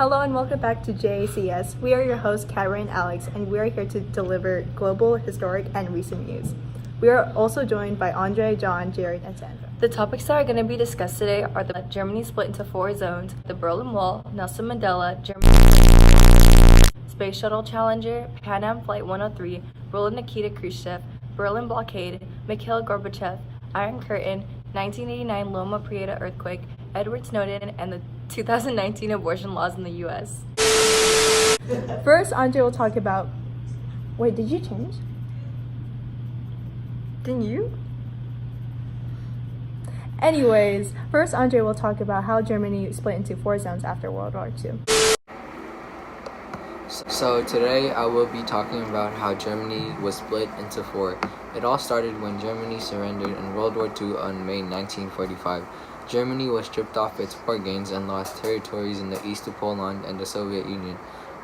Hello and welcome back to JACS. We are your hosts, Kyra and Alex, and we are here to deliver global, historic, and recent news. We are also joined by Andre, John, Jared, and Sandra. The topics that are going to be discussed today are the Germany split into 4 zones, the Berlin Wall, Nelson Mandela, Germany split into 4 zones, Space Shuttle Challenger, Pan Am Flight 103, role of Nikita Khrushchev, Berlin Blockade, Mikhail Gorbachev, Iron Curtain, 1989 Loma Prieta earthquake, Edward Snowden, and the 2019 abortion laws in the U.S. First, Andre will talk about... Wait, did you change? Didn't you? Anyways, first Andre will talk about how Germany split into 4 zones after World War II. So today I will be talking about how Germany was split into 4. It all started when Germany surrendered in World War II on May 1945. Germany was stripped off its war gains and lost territories in the east to Poland and the Soviet Union.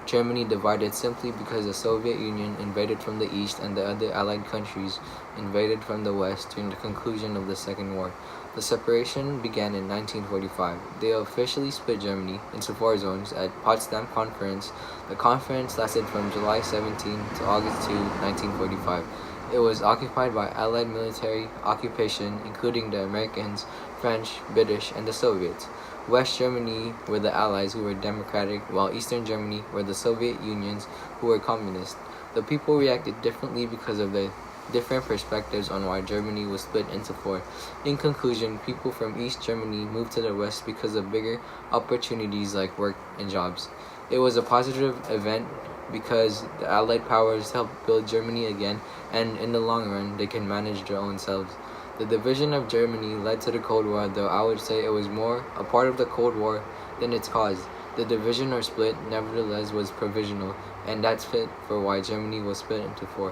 Germany divided simply because the Soviet Union invaded from the east and the other allied countries invaded from the west during the conclusion of the Second War. The separation began in 1945. They officially split Germany into 4 zones at Potsdam Conference. The conference lasted from July 17 to August 2, 1945. It was occupied by Allied military occupation, including the Americans, French, British, and the Soviets. West Germany were the Allies who were democratic, while Eastern Germany were the Soviet Unions who were communist. The people reacted differently because of the different perspectives on why Germany was split into 4. In conclusion, people from East Germany moved to the West because of bigger opportunities like work and jobs. It was a positive event because the Allied powers helped build Germany again, and in the long run, they can manage their own selves. The division of Germany led to the Cold War, though I would say it was more a part of the Cold War than its cause. The division or split, nevertheless, was provisional, and that's fit for why Germany was split into 4.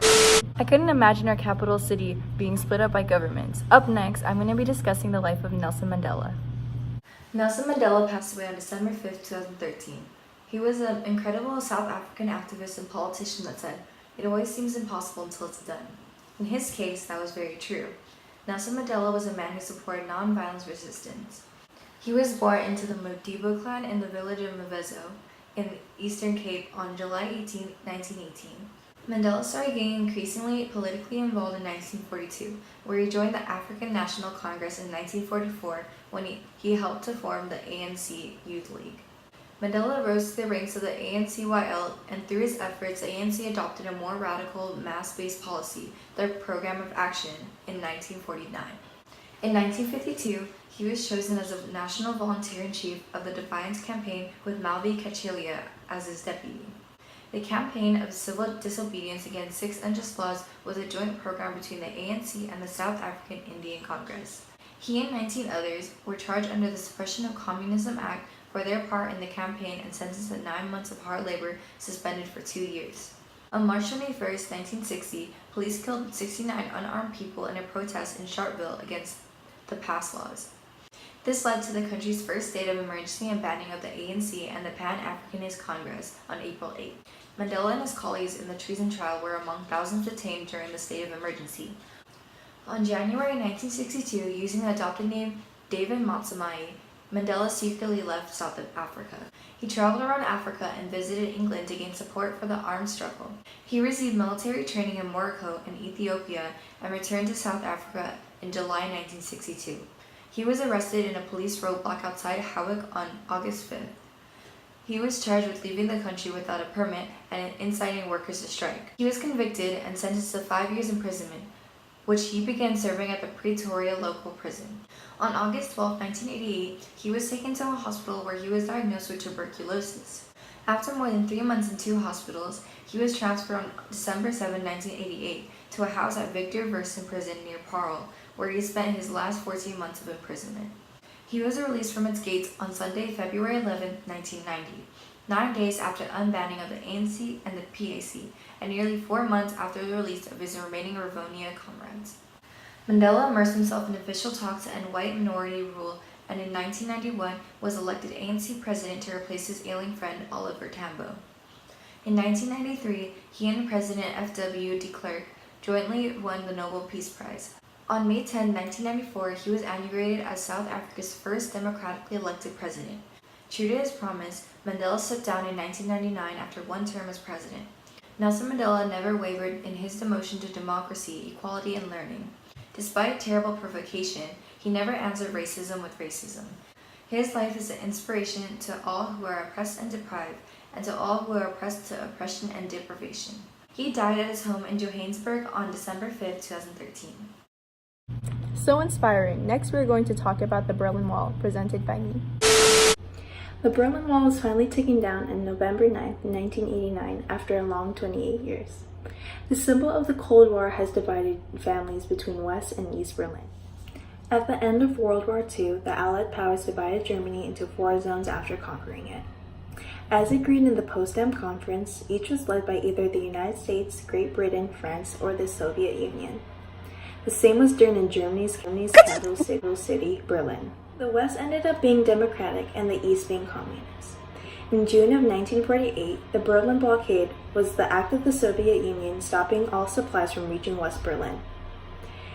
I couldn't imagine our capital city being split up by governments. Up next, I'm going to be discussing the life of Nelson Mandela. Nelson Mandela passed away on December 5, 2013. He was an incredible South African activist and politician that said, "It always seems impossible until it's done." In his case, that was very true. Nelson Mandela was a man who supported non-violence resistance. He was born into the Modibo clan in the village of Mvezo in the Eastern Cape on July 18, 1918. Mandela started getting increasingly politically involved in 1942, where he joined the African National Congress in 1944 when he helped to form the ANC Youth League. Mandela rose to the ranks of the ANCYL, and through his efforts, the ANC adopted a more radical, mass-based policy, their Program of Action, in 1949. In 1952, he was chosen as a National Volunteer-in-Chief of the Defiance Campaign with Malvi Kachelia as his deputy. The Campaign of Civil Disobedience Against 6 Unjust Laws was a joint program between the ANC and the South African Indian Congress. He and 19 others were charged under the Suppression of Communism Act for their part in the campaign and sentenced to 9 months of hard labor, suspended for 2 years. On March 21, 1960, police killed 69 unarmed people in a protest in Sharpeville against the pass laws. This led to the country's first state of emergency and banning of the ANC and the Pan-Africanist Congress on April 8. Mandela and his colleagues in the treason trial were among thousands detained during the state of emergency. On January 1962, using the adopted name David Motsamai, Mandela secretly left South Africa. He traveled around Africa and visited England to gain support for the armed struggle. He received military training in Morocco and Ethiopia and returned to South Africa in July 1962. He was arrested in a police roadblock outside Howick on August 5th. He was charged with leaving the country without a permit and inciting workers to strike. He was convicted and sentenced to 5 years imprisonment, which he began serving at the Pretoria local prison. On August 12, 1988, he was taken to a hospital where he was diagnosed with tuberculosis. After more than 3 months in 2 hospitals, he was transferred on December 7, 1988, to a house at Victor Versen Prison near Paarl, where he spent his last 14 months of imprisonment. He was released from its gates on Sunday, February 11, 1990, 9 days after the unbanning of the ANC and the PAC, and nearly 4 months after the release of his remaining Rivonia comrades. Mandela immersed himself in official talks to end white minority rule, and in 1991 was elected ANC president to replace his ailing friend Oliver Tambo. In 1993, he and President F.W. de Klerk jointly won the Nobel Peace Prize. On May 10, 1994, he was inaugurated as South Africa's first democratically elected president. True to his promise, Mandela stepped down in 1999 after one term as president. Nelson Mandela never wavered in his devotion to democracy, equality, and learning. Despite terrible provocation, he never answered racism with racism. His life is an inspiration to all who are oppressed and deprived, and to all who are oppressed to oppression and deprivation. He died at his home in Johannesburg on December 5, 2013. So inspiring. Next, we're going to talk about the Berlin Wall, presented by me. The Berlin Wall was finally taken down on November 9, 1989, after a long 28 years. The symbol of the Cold War has divided families between West and East Berlin. At the end of World War II, the Allied powers divided Germany into 4 zones after conquering it. As agreed in the Potsdam Conference, each was led by either the United States, Great Britain, France, or the Soviet Union. The same was done in Germany's capital city, Berlin. The West ended up being democratic and the East being communist. In June of 1948, the Berlin Blockade was the act of the Soviet Union stopping all supplies from reaching West Berlin.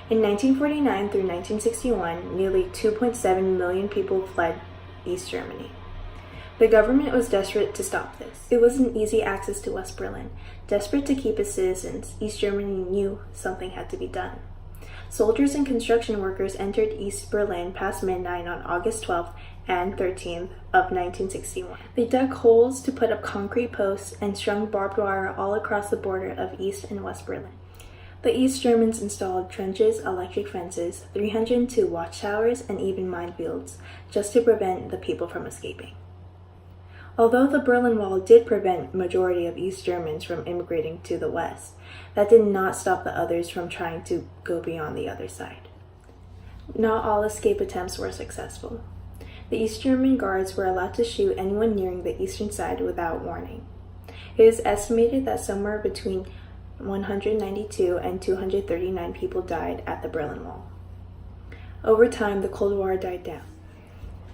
In 1949 through 1961, nearly 2.7 million people fled East Germany. The government was desperate to stop this. It wasn't easy access to West Berlin. Desperate to keep its citizens, East Germany knew something had to be done. Soldiers and construction workers entered East Berlin past midnight on August 12th and 13th of 1961. They dug holes to put up concrete posts and strung barbed wire all across the border of East and West Berlin. The East Germans installed trenches, electric fences, 302 watchtowers, and even minefields, just to prevent the people from escaping. Although the Berlin Wall did prevent majority of East Germans from immigrating to the West, that did not stop the others from trying to go beyond the other side. Not all escape attempts were successful. The East German guards were allowed to shoot anyone nearing the eastern side without warning. It is estimated that somewhere between 192 and 239 people died at the Berlin Wall. Over time, the Cold War died down.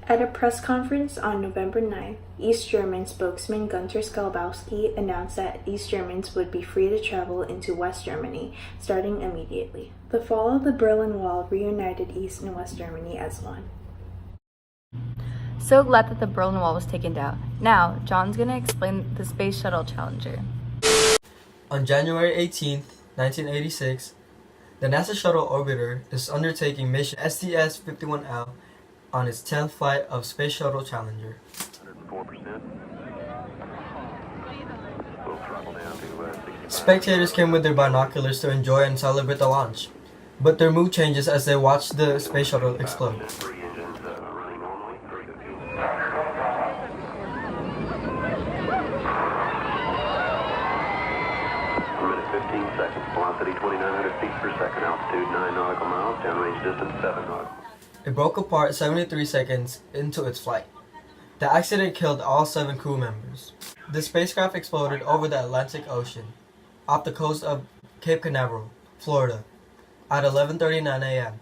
At a press conference on November 9, East German spokesman Gunter Schalabowski announced that East Germans would be free to travel into West Germany starting immediately. The fall of the Berlin Wall reunited East and West Germany as one. So glad that the Berlin Wall was taken down. Now, John's going to explain the Space Shuttle Challenger. On January 18, 1986, the NASA Shuttle Orbiter is undertaking mission STS-51L on its 10th flight of Space Shuttle Challenger. 104%. Full throttle down to 65. Spectators came with their binoculars to enjoy and celebrate the launch, but their mood changes as they watch the space shuttle explode. 3 engines running normally. Very good fuel. Minute 15 seconds. Velocity 2,900 feet per second. Altitude 9 nautical miles. Downrange distance 7 nautical. It broke apart 73 seconds into its flight. The accident killed all 7 crew members. The spacecraft exploded over the Atlantic Ocean, off the coast of Cape Canaveral, Florida, at 11:39 a.m.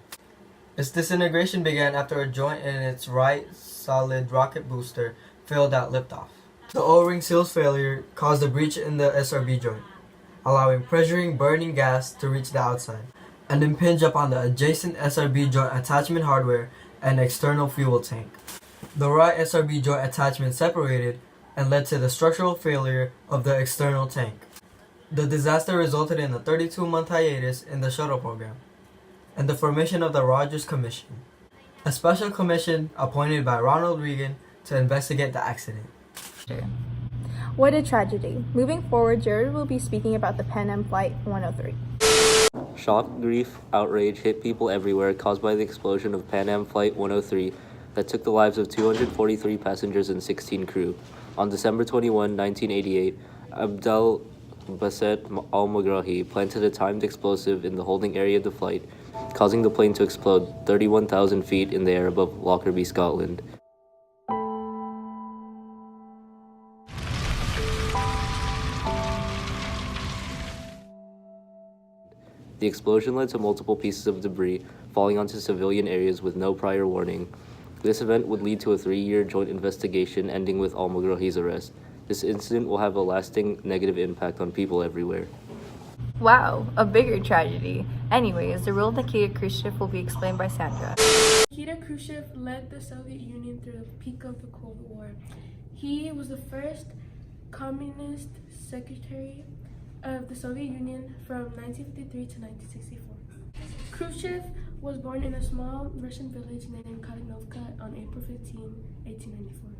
Its disintegration began after a joint in its right solid rocket booster failed at liftoff. The O-ring seals failure caused a breach in the SRB joint, allowing pressuring burning gas to reach the outside and impinge upon the adjacent SRB joint attachment hardware and external fuel tank. The right SRB joint attachment separated and led to the structural failure of the external tank. The disaster resulted in a 32-month hiatus in the shuttle program and the formation of the Rogers Commission, a special commission appointed by Ronald Reagan to investigate the accident. What a tragedy. Moving forward, Jared will be speaking about the Pan Am Flight 103. Shock, grief, outrage hit people everywhere caused by the explosion of Pan Am Flight 103 that took the lives of 243 passengers and 16 crew. On December 21, 1988, Abdel Basset al-Megrahi planted a timed explosive in the holding area of the flight, causing the plane to explode 31,000 feet in the air above Lockerbie, Scotland. The explosion led to multiple pieces of debris falling onto civilian areas with no prior warning. This event would lead to a 3-year joint investigation ending with al-Megrahi's arrest. This incident will have a lasting negative impact on people everywhere. Wow, a bigger tragedy. Anyways, the role of Nikita Khrushchev will be explained by Sandra. Nikita Khrushchev led the Soviet Union through the peak of the Cold War. He was the first communist secretary of the Soviet Union from 1953 to 1964. Khrushchev was born in a small Russian village named Kalinovka on April 15, 1894.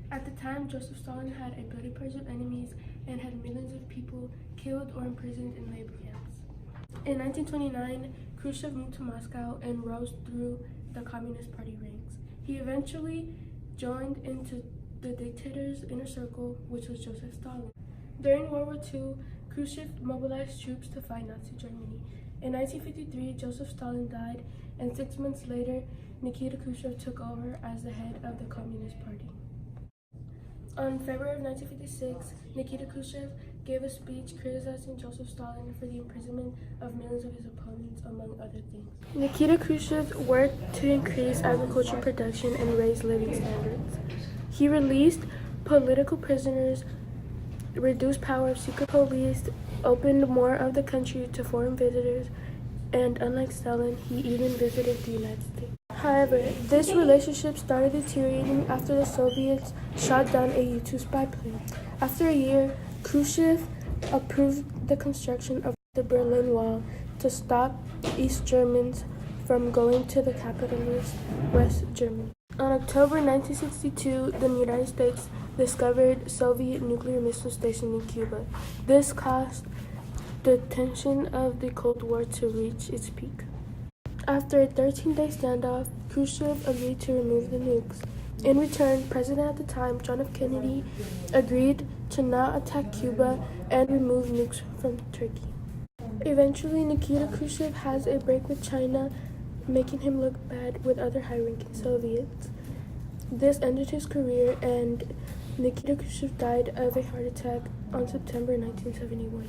At the time, Joseph Stalin had a bloody purge of enemies and had millions of people killed or imprisoned in labor camps. In 1929, Khrushchev moved to Moscow and rose through the Communist Party ranks. He eventually joined into the dictator's inner circle, which was Joseph Stalin. During World War II, Khrushchev mobilized troops to fight Nazi Germany. In 1953, Joseph Stalin died, and 6 months later, Nikita Khrushchev took over as the head of the Communist Party. On February of 1956, Nikita Khrushchev gave a speech criticizing Joseph Stalin for the imprisonment of millions of his opponents, among other things. Nikita Khrushchev worked to increase agricultural production and raise living standards. He released political prisoners, reduced power of secret police, opened more of the country to foreign visitors, and unlike Stalin, he even visited the United States. However, this relationship started deteriorating after the Soviets shot down a U-2 spy plane. After a year, Khrushchev approved the construction of the Berlin Wall to stop East Germans from going to the capitalist West Germany. On October 1962, the United States discovered Soviet nuclear missile station in Cuba. This caused the tension of the Cold War to reach its peak. After a 13-day standoff, Khrushchev agreed to remove the nukes. In return, President at the time, John F. Kennedy, agreed to not attack Cuba and remove nukes from Turkey. Eventually, Nikita Khrushchev has a break with China, making him look bad with other high-ranking Soviets. This ended his career, and Nikita Khrushchev died of a heart attack on September 1971.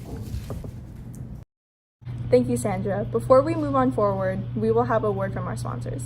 Thank you, Sandra. Before we move on forward, we will have a word from our sponsors.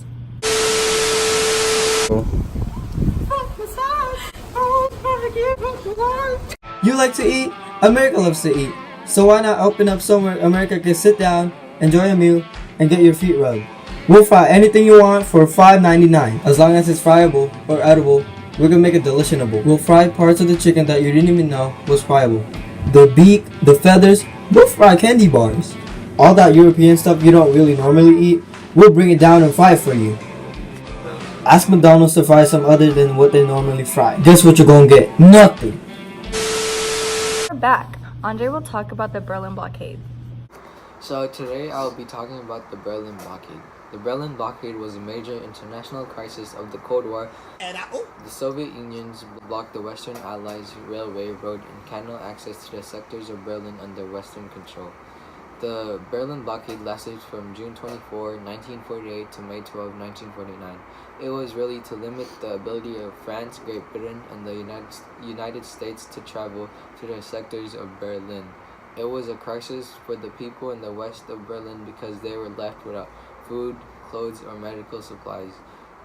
You like to eat? America loves to eat. So why not open up somewhere America can sit down, enjoy a meal, and get your feet rubbed? We'll fry anything you want for $5.99. As long as it's friable or edible, we're gonna make it deliciable. We'll fry parts of the chicken that you didn't even know was friable. The beak, the feathers, we'll fry candy bars. All that European stuff you don't really normally eat, we'll bring it down and fry it for you. Ask McDonald's to fry some other than what they normally fry. Guess what you're gonna get? Nothing. We're back. Andre will talk about the Berlin blockade. So today I'll be talking about the Berlin blockade. The Berlin blockade was a major international crisis of the Cold War. The Soviet Union blocked the Western Allies' railway, road, and canal access to the sectors of Berlin under Western control. The Berlin blockade lasted from June 24, 1948 to May 12, 1949. It was really to limit the ability of France, Great Britain, and the United States to travel to the sectors of Berlin. It was a crisis for the people in the west of Berlin because they were left without food, clothes, or medical supplies.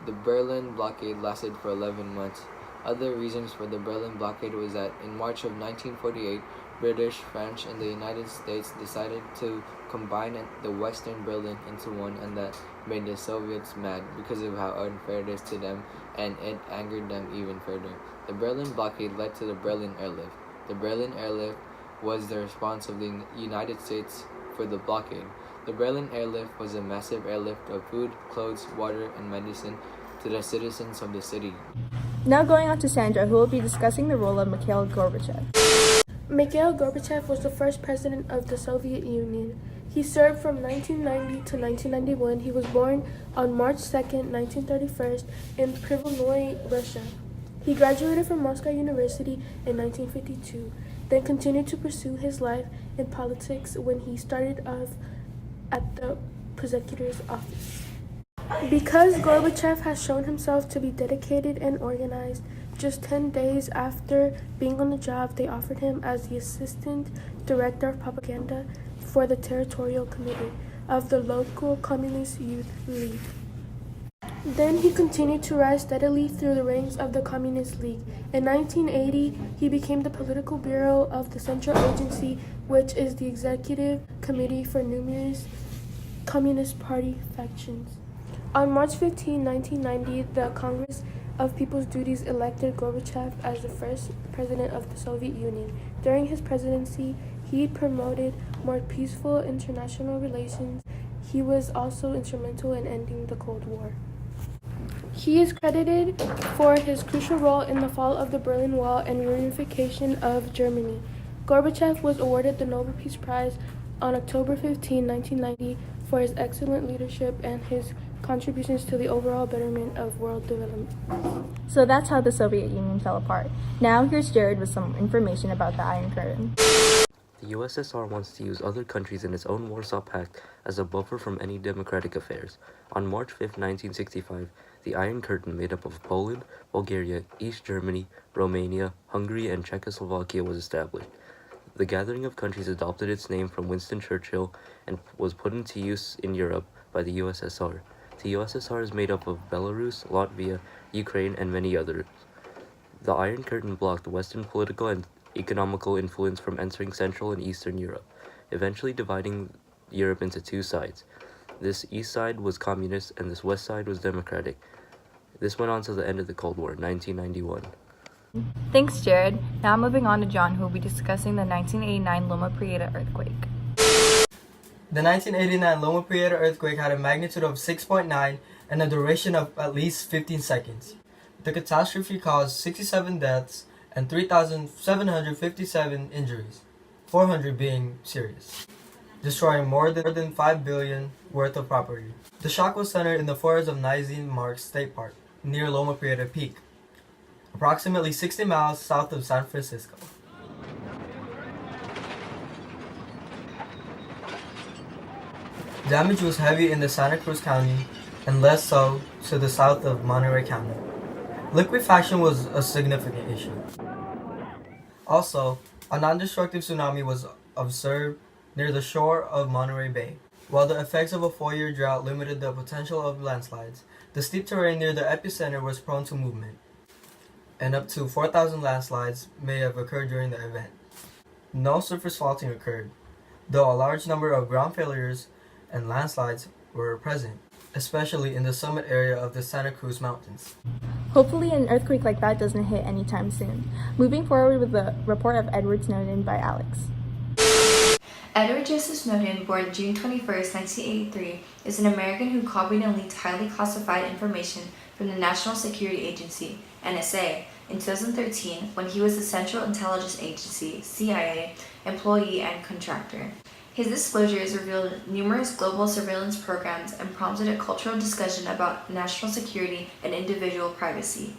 The Berlin blockade lasted for 11 months. Other reasons for the Berlin blockade was that in March of 1948, British, French, and the United States decided to combine the Western Berlin into one, and that made the Soviets mad because of how unfair it is to them, and it angered them even further. The Berlin blockade led to the Berlin Airlift. The Berlin Airlift was the response of the United States for the blockade. The Berlin Airlift was a massive airlift of food, clothes, water, and medicine to the citizens of the city. Now going on to Sandra, who will be discussing the role of Mikhail Gorbachev. Mikhail Gorbachev was the first president of the Soviet Union. He served from 1990 to 1991. He was born on March 2nd, 1931 in Privoloy, Russia. He graduated from Moscow University in 1952, then continued to pursue his life in politics when he started off at the prosecutor's office. Because Gorbachev has shown himself to be dedicated and organized, just 10 days after being on the job, they offered him as the assistant director of propaganda for the territorial committee of the local Communist Youth League. Then he continued to rise steadily through the ranks of the Communist League. In 1980, he became the political bureau of the Central Agency, which is the executive committee for numerous Communist Party factions. On March 15, 1990, the Congress of People's Duties elected Gorbachev as the first president of the Soviet Union. During his presidency, he promoted more peaceful international relations. He was also instrumental in ending the Cold War. He is credited for his crucial role in the fall of the Berlin Wall and reunification of Germany. Gorbachev was awarded the Nobel Peace Prize on October 15, 1990, for his excellent leadership and his contributions to the overall betterment of world development. So that's how the Soviet Union fell apart. Now here's Jared with some information about the Iron Curtain. The USSR wants to use other countries in its own Warsaw Pact as a buffer from any democratic affairs. On March 5, 1965, the Iron Curtain, made up of Poland, Bulgaria, East Germany, Romania, Hungary, and Czechoslovakia, was established. The gathering of countries adopted its name from Winston Churchill and was put into use in Europe by the USSR. The USSR is made up of Belarus, Latvia, Ukraine, and many others. The Iron Curtain blocked Western political and economical influence from entering Central and Eastern Europe, eventually dividing Europe into two sides. This east side was communist and this west side was democratic. This went on to the end of the Cold War, 1991. Thanks, Jared. Now moving on to John, who will be discussing the 1989 Loma Prieta earthquake. The 1989 Loma Prieta earthquake had a magnitude of 6.9 and a duration of at least 15 seconds. The catastrophe caused 67 deaths and 3,757 injuries, 400 being serious, destroying more than 5 billion worth of property. The shock was centered in the forest of Nizhny Marsh State Park, near Loma Prieta Peak, approximately 60 miles south of San Francisco. Damage was heavy in the Santa Cruz County and less so to the south of Monterey County. Liquefaction was a significant issue. Also, a non-destructive tsunami was observed near the shore of Monterey Bay. While the effects of a 4-year drought limited the potential of landslides, the steep terrain near the epicenter was prone to movement, and up to 4,000 landslides may have occurred during the event. No surface faulting occurred, though a large number of ground failures and landslides were present, especially in the summit area of the Santa Cruz Mountains. Hopefully an earthquake like that doesn't hit anytime soon. Moving forward with the report of Edward Snowden by Alex. Edward Joseph Snowden, born June 21, 1983, is an American who copied and leaked highly classified information from the National Security Agency, NSA, in 2013 when he was the Central Intelligence Agency, CIA, employee and contractor. His disclosures revealed numerous global surveillance programs and prompted a cultural discussion about national security and individual privacy.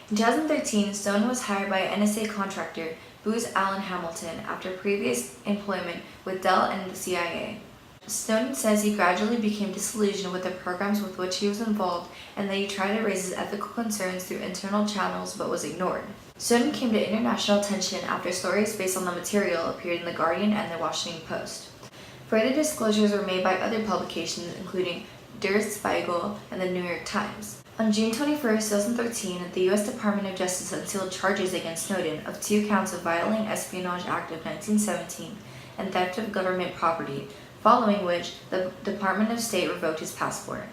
In 2013, Snowden was hired by NSA contractor Booz Allen Hamilton after previous employment with Dell and the CIA. Snowden says he gradually became disillusioned with the programs with which he was involved and that he tried to raise his ethical concerns through internal channels but was ignored. Snowden came to international attention after stories based on the material appeared in The Guardian and The Washington Post. Further disclosures were made by other publications including Der Spiegel and the New York Times. On June 21, 2013, the U.S. Department of Justice unsealed charges against Snowden of 2 counts of violating Espionage Act of 1917 and theft of government property, following which the Department of State revoked his passport.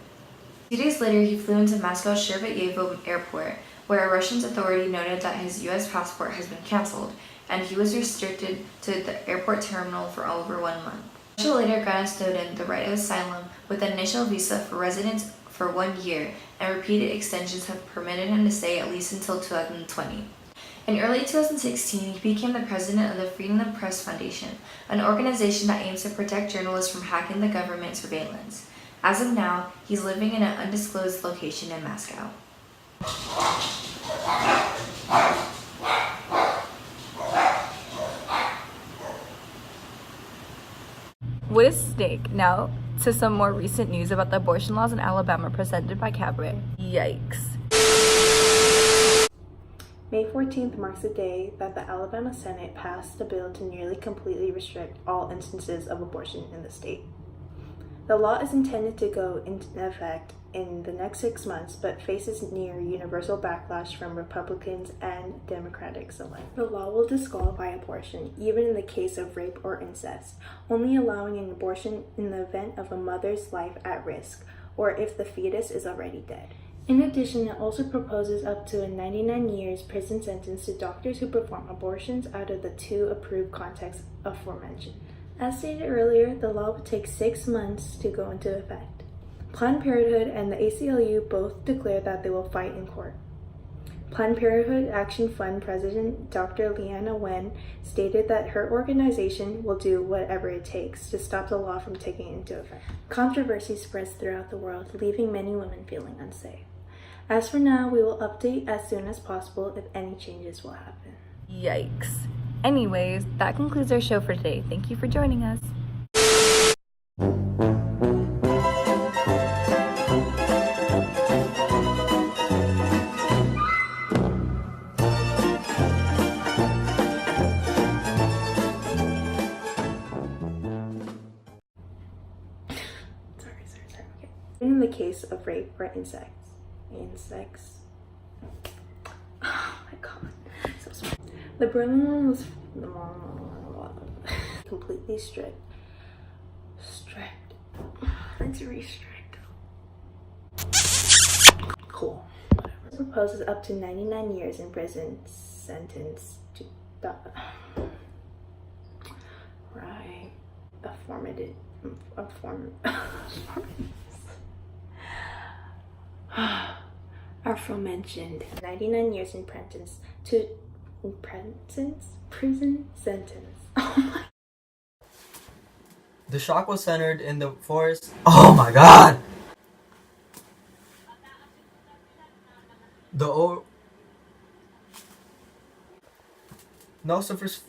2 days later, he flew into Moscow Sheremetyevo Airport, where a Russian authority noted that his U.S. passport has been canceled, and he was restricted to the airport terminal for over 1 month. Russia later granted Snowden the right of asylum with an initial visa for residence for 1 year, and repeated extensions have permitted him to stay at least until 2020. In early 2016, he became the president of the Freedom of the Press Foundation, an organization that aims to protect journalists from hacking the government surveillance. As of now, he's living in an undisclosed location in Moscow. What is stake? Now to some more recent news about the abortion laws in Alabama presented by Cabaret. Yikes. May 14th marks the day that the Alabama Senate passed a bill to nearly completely restrict all instances of abortion in the state. The law is intended to go into effect in the next 6 months, but faces near universal backlash from Republicans and Democrats alike. The law will disqualify abortion, even in the case of rape or incest, only allowing an abortion in the event of a mother's life at risk, or if the fetus is already dead. In addition, it also proposes up to a 99 years prison sentence to doctors who perform abortions out of the 2 approved contexts aforementioned. As stated earlier, the law would take 6 months to go into effect. Planned Parenthood and the ACLU both declared that they will fight in court. Planned Parenthood Action Fund President Dr. Leana Wen stated that her organization will do whatever it takes to stop the law from taking into effect. Controversy spreads throughout the world, leaving many women feeling unsafe. As for now, we will update as soon as possible if any changes will happen. Yikes. Anyways, that concludes our show for today. Thank you for joining us. Okay. In the case of rape or incest. Oh my god. So sorry. The Berlin Wall was completely strict. Let's restrict. Cool. Whatever. Proposes up to 99 years in prison sentence to right. Aforementioned 99 years in prison sentence. Oh my. The shock was centered in the forest. Oh my god! No suffers.